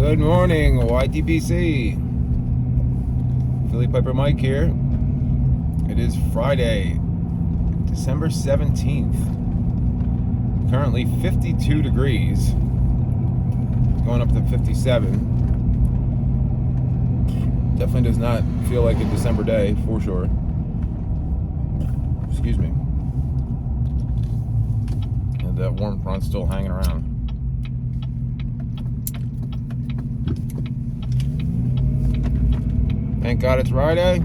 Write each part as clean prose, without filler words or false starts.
Good morning, YTPC. Philly Piper Mike here. It is Friday, December 17th. Currently 52 degrees. Going up to 57. Definitely does not feel like a December day, for sure. Excuse me. And that warm front's still hanging around. Thank God it's Friday.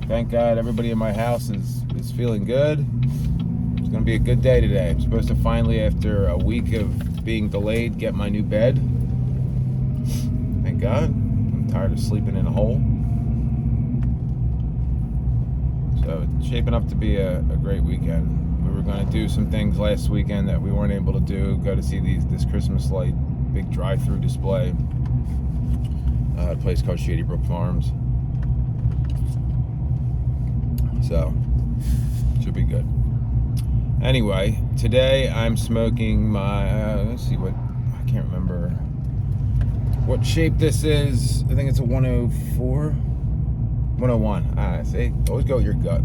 Thank God everybody in my house is feeling good. It's going to be a good day today. I'm supposed to finally, after a week of being delayed, get my new bed. Thank God. I'm tired of sleeping in a hole. So it's shaping up to be a great weekend. We were going to do some things last weekend that we weren't able to do. Go to see this Christmas light, big drive-through display. A place called Shady Brook Farms. So, should be good. Anyway, today I'm smoking my, let's see what, I can't remember what shape this is. I think it's a 104, 101. See, always go with your gut.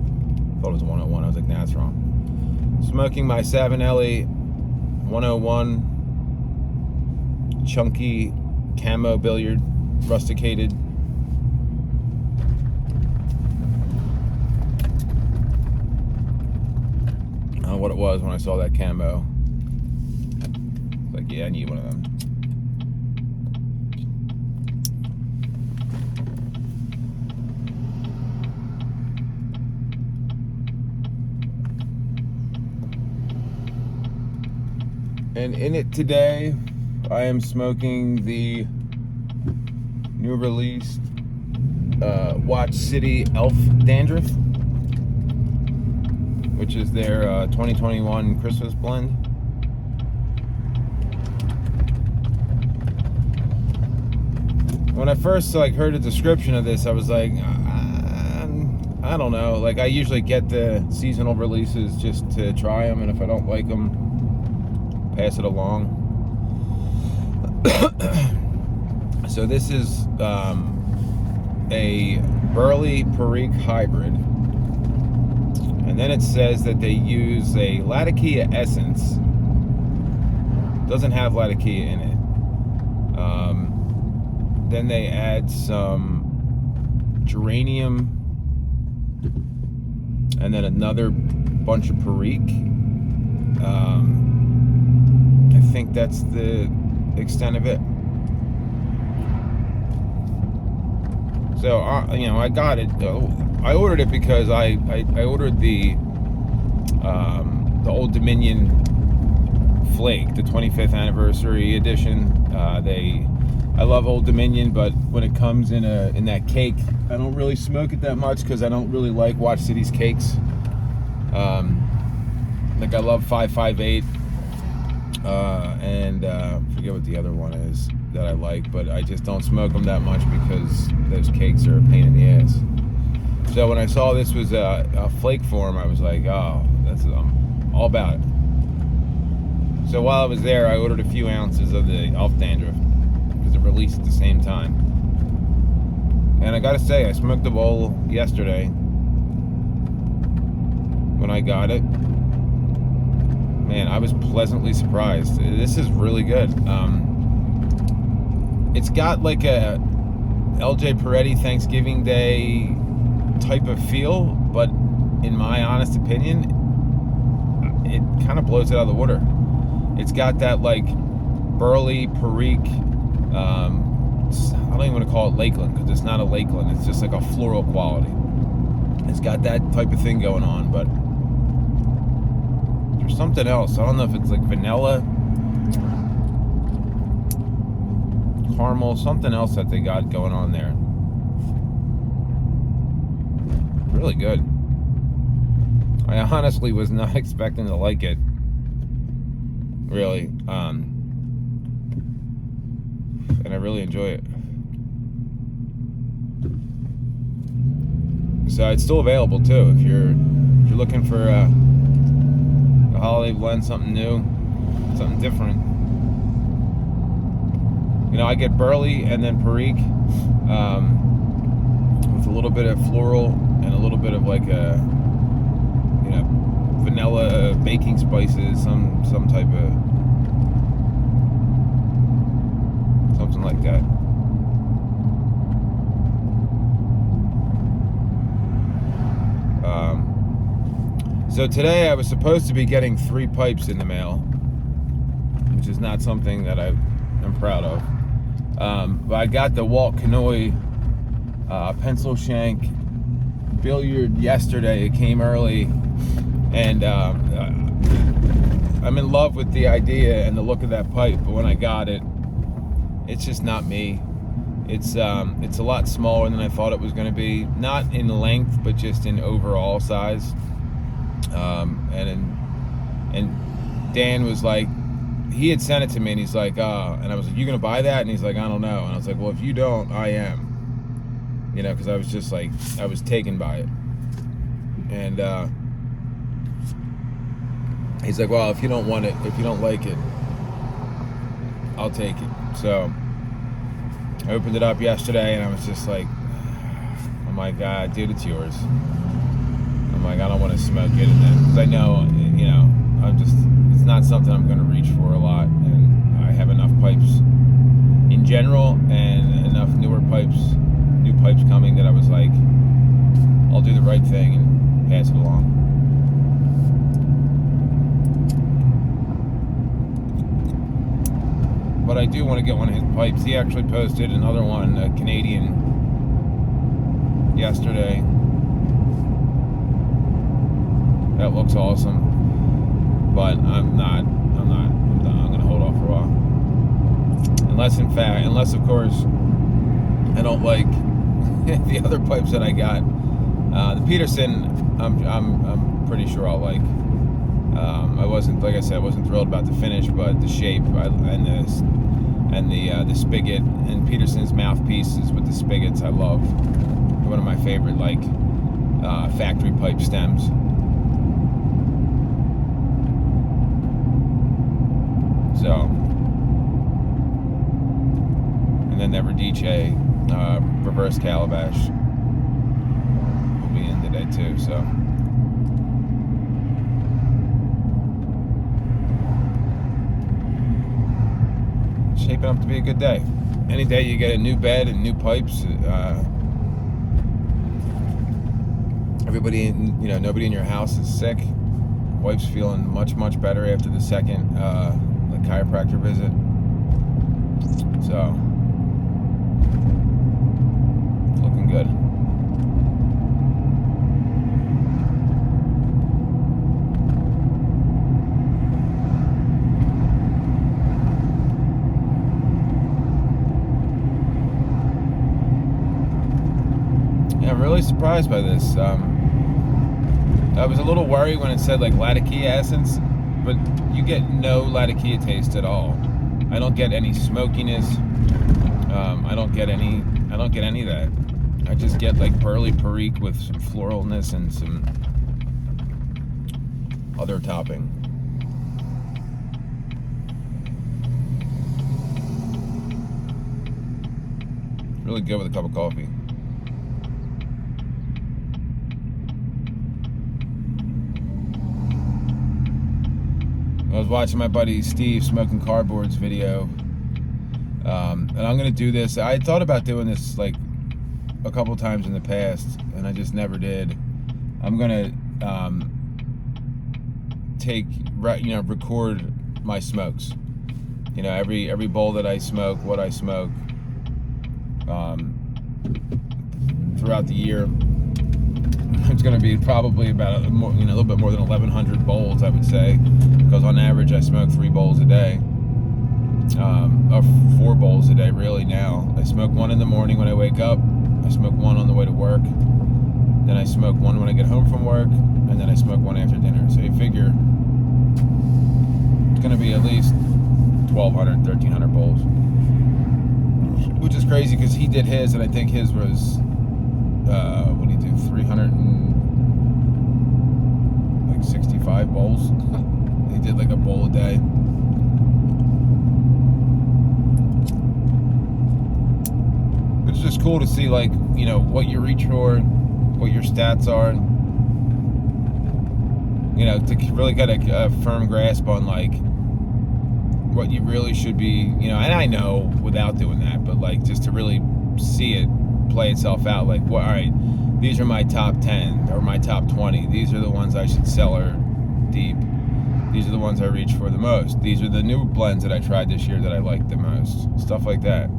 Thought it was a 101. I was like, nah, that's wrong. Smoking my Savinelli 101 chunky camo billiard. Rusticated. I don't know what it was when I saw that camo. It's like, yeah, I need one of them. And in it today, I am smoking the new released Watch City Elf Dandruff, which is their 2021 Christmas blend. When I first heard a description of this, I was like, I don't know. Like, I usually get the seasonal releases just to try them, and if I don't like them, pass it along. So this is a Burley Perique hybrid, and then it says that they use a Latakia essence. Doesn't have Latakia in it. Then they add some geranium, and then another bunch of Perique. I think that's the extent of it. So, I got it. I ordered it because I ordered the Old Dominion Flake, the 25th anniversary edition. I love Old Dominion, but when it comes in that cake, I don't really smoke it that much because I don't really like Watch City's cakes. I love 558, and forget what the other one is that I like, but I just don't smoke them that much because those cakes are a pain in the ass. So when I saw this was a flake form, I was like, oh, I'm all about it. So while I was there, I ordered a few ounces of the Elf Dandruff because it released at the same time. And I gotta say, I smoked the bowl yesterday when I got it. Man, I was pleasantly surprised. This is really good. It's got like a LJ Peretti Thanksgiving Day type of feel, but in my honest opinion, it kind of blows it out of the water. It's got that Burley Perique, I don't even want to call it Lakeland because it's not a Lakeland, it's just like a floral quality. It's got that type of thing going on, but there's something else. I don't know if it's like vanilla, caramel, something else that they got going on there. Really good. I honestly was not expecting to like it, really, and I really enjoy it. So it's still available too if you're looking for a holiday blend, something new, something different. You know, I get burley and then perique with a little bit of floral and a little bit of like a, you know, vanilla baking spices, some type of something like that. So today I was supposed to be getting 3 pipes in the mail, which is not something that I'm proud of. But I got the Walt Kanoy pencil shank billiard yesterday. It came early, and I'm in love with the idea and the look of that pipe. But when I got it, it's just not me. It's a lot smaller than I thought it was going to be. Not in length, but just in overall size. And Dan was like, he had sent it to me, and he's like, and I was like, you gonna buy that? And he's like, I don't know. And I was like, well, if you don't, I am. You know, because I was just like, I was taken by it. And he's like, well, if you don't want it, if you don't like it, I'll take it. So I opened it up yesterday, and I was just like, oh my God, dude, it's yours. I'm like, I don't want to smoke it, and then, because I know, you know, it's not something I'm going to reach for a lot, and I have enough pipes in general, and enough new pipes coming, that I was like, I'll do the right thing and pass it along. But I do want to get one of his pipes. He actually posted another one, a Canadian, yesterday. That looks awesome, but I'm done. I'm gonna hold off for a while, unless of course I don't like the other pipes that I got. The Peterson, I'm pretty sure I'll like. I wasn't, like I said, I wasn't thrilled about the finish, but the shape and the spigot, and Peterson's mouthpieces with the spigots, I love. One of my favorite, like, factory pipe stems. So, and then the Radice reverse calabash will be in today too. So, shaping up to be a good day. Any day you get a new bed and new pipes. Everybody, nobody in your house is sick. Wife's feeling much better after the second chiropractor visit. So, it's looking good. Yeah, I'm really surprised by this. I was a little worried when it said like Latakia essence, but you get no Latakia taste at all. I don't get any smokiness. I don't get any of that. I just get like burley perique with some floralness and some other topping. Really good with a cup of coffee. I was watching my buddy Steve smoking cardboards video, and I'm gonna do this. I thought about doing this like a couple times in the past, and I just never did. I'm gonna record my smokes. You know, every bowl that I smoke, what I smoke throughout the year. It's going to be probably about a little bit more than 1,100 bowls, I would say, because on average I smoke 3 bowls a day, or 4 bowls a day really now. I smoke 1 in the morning when I wake up, I smoke 1 on the way to work, then I smoke 1 when I get home from work, and then I smoke 1 after dinner. So you figure it's going to be at least 1,200, 1,300 bowls, which is crazy because he did his, and I think his was 365 bowls. He did like a bowl a day. it's just cool to see, like, what you reach for, what your stats are, to really get a firm grasp on, like, what you really should be, and I know without doing that, but, like, just to really see it play itself out, like, all right, these are my top 10 or my top 20. These are the ones I should cellar deep. These are the ones I reach for the most. These are the new blends that I tried this year that I liked the most. Stuff like that.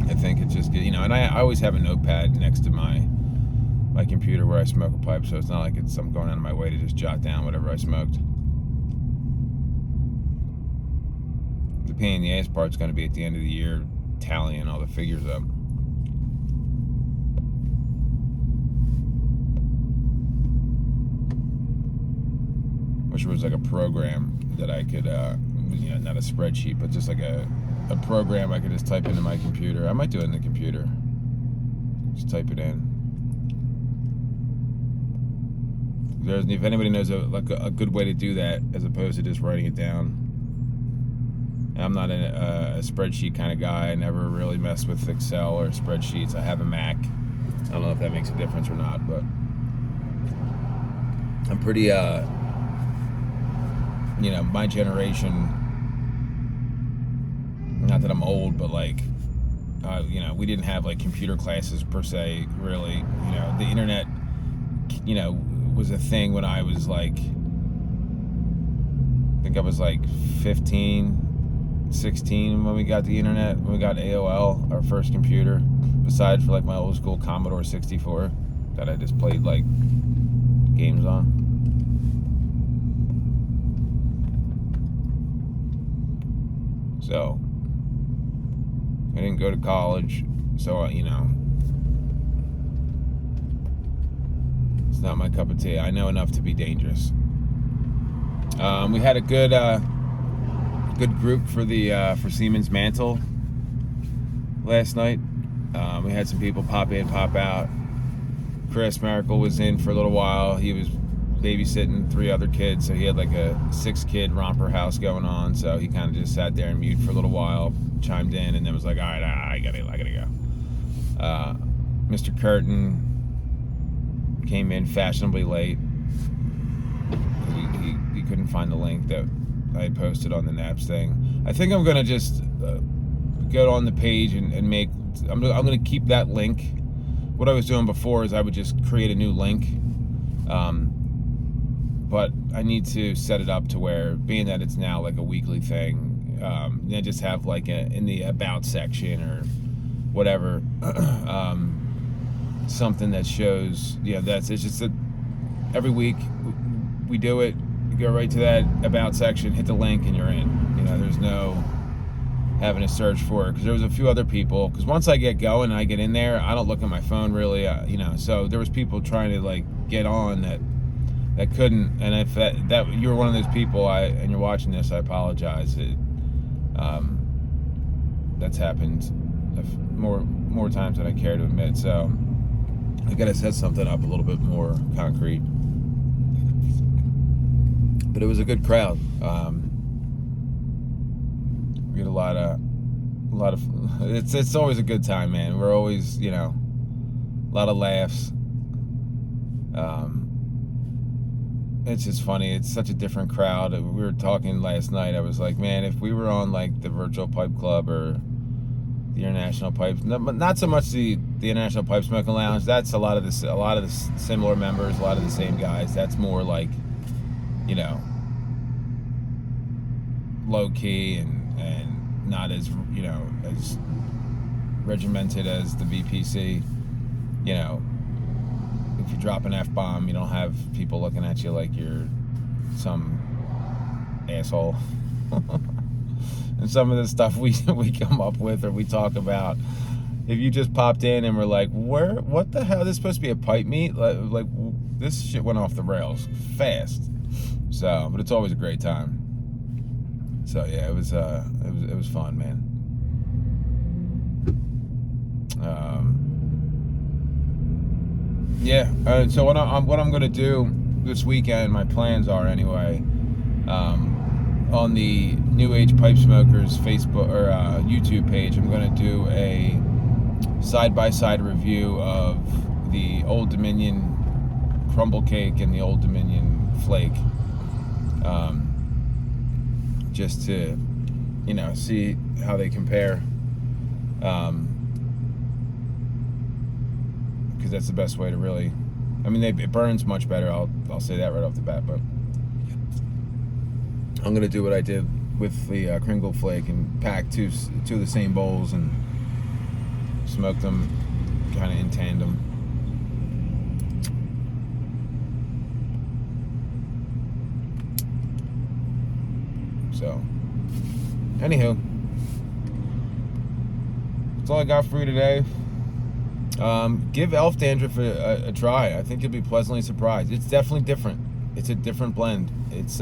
I think it's just, and I always have a notepad next to my computer where I smoke a pipe, so it's not like I'm going out of my way to just jot down whatever I smoked. The pain in the ass part's going to be at the end of the year, tallying all the figures up. Wish there was like a program that I could, not a spreadsheet, but just like a program I could just type into my computer. I might do it in the computer. Just type it in. If anybody knows a good way to do that, as opposed to just writing it down. And I'm not a spreadsheet kind of guy. I never really messed with Excel or spreadsheets. I have a Mac. I don't know if that makes a difference or not, but I'm pretty, my generation, not that I'm old, but like, we didn't have like computer classes per se, really. The internet, was a thing when I was like, I think I was like 15, 16 when we got the internet, when we got AOL, our first computer, besides for like my old school Commodore 64 that I just played like games on. So I didn't go to college, so it's not my cup of tea. I know enough to be dangerous. We had a good group for for Siemens Mantle last night. We had some people pop in, pop out. Chris Miracle was in for a little while. He was babysitting 3 other kids, so he had like a 6-kid romper house going on. So he kind of just sat there and mute for a little while, chimed in, and then was like, "All right, I gotta go." Mr. Curtin came in fashionably late. He couldn't find the link that I had posted on the Naps thing. I think I'm gonna just go on the page and make. I'm gonna keep that link. What I was doing before is I would just create a new link. But I need to set it up to where, being that it's now like a weekly thing, then just have like in the about section or whatever, something that shows, it's just that every week we do it, you go right to that about section, hit the link, and you're in. There's no having to search for it, because there was a few other people, because once I get going and I get in there, I don't look at my phone really, so there was people trying to like get on that couldn't, and if that you're one of those people, and you're watching this, I apologize. That's happened more times than I care to admit. So I gotta set something up a little bit more concrete. But it was a good crowd. We had a lot of. It's always a good time, man. We're always, a lot of laughs. It's just funny. It's such a different crowd. We were talking last night. I was like, man, if we were on like the Virtual Pipe Club or the International Pipe, not so much the International Pipe Smoking Lounge. That's a lot of the similar members, a lot of the same guys. That's more like, low key and not as as regimented as the VPC. If you drop an F-bomb, you don't have people looking at you like you're some asshole. And some of the stuff we come up with or we talk about, if you just popped in and were like, what the hell, this is supposed to be a pipe meet? Like this shit went off the rails fast. So, but it's always a great time. So yeah, it was fun, man. So what I'm gonna do this weekend, my plans are anyway, on the New Age Pipe Smokers Facebook or YouTube page, I'm gonna do a side-by-side review of the Old Dominion crumble cake and the Old Dominion flake, just to, you know, see how they compare, because that's the best way to really, I mean, it burns much better, I'll say that right off the bat, but I'm gonna do what I did with the Kringle flake and pack two of the same bowls and smoke them kind of in tandem. So, anywho, that's all I got for you today. Give elf dandruff a try. I think you'll be pleasantly surprised. It's definitely different. It's a different blend. It's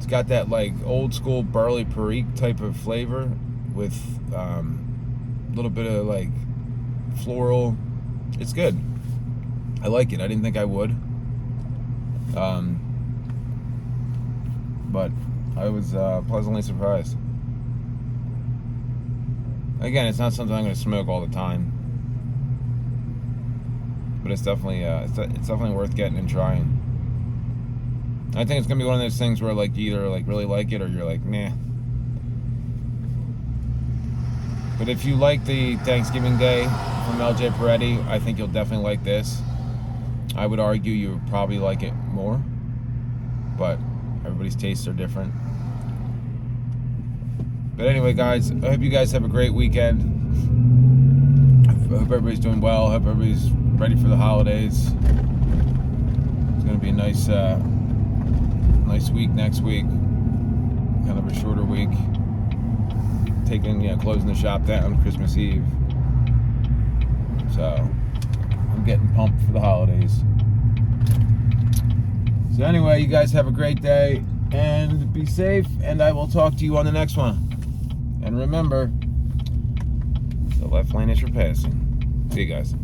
got that like old school barley perique type of flavor with a little bit of like floral. It's good. I like it. I didn't think I would. But I was pleasantly surprised. Again, it's not something I'm going to smoke all the time, but it's definitely worth getting and trying. I think it's going to be one of those things where like you either like really like it or you're like, nah. But if you like the Thanksgiving Day from LJ Peretti, I think you'll definitely like this. I would argue you would probably like it more, but everybody's tastes are different. But anyway, guys, I hope you guys have a great weekend. I hope everybody's doing well. I hope everybody's ready for the holidays. It's going to be a nice week next week. Kind of a shorter week. Closing the shop down Christmas Eve. So, I'm getting pumped for the holidays. So anyway, you guys have a great day and be safe, and I will talk to you on the next one. And remember, the left lane is for passing. See you guys.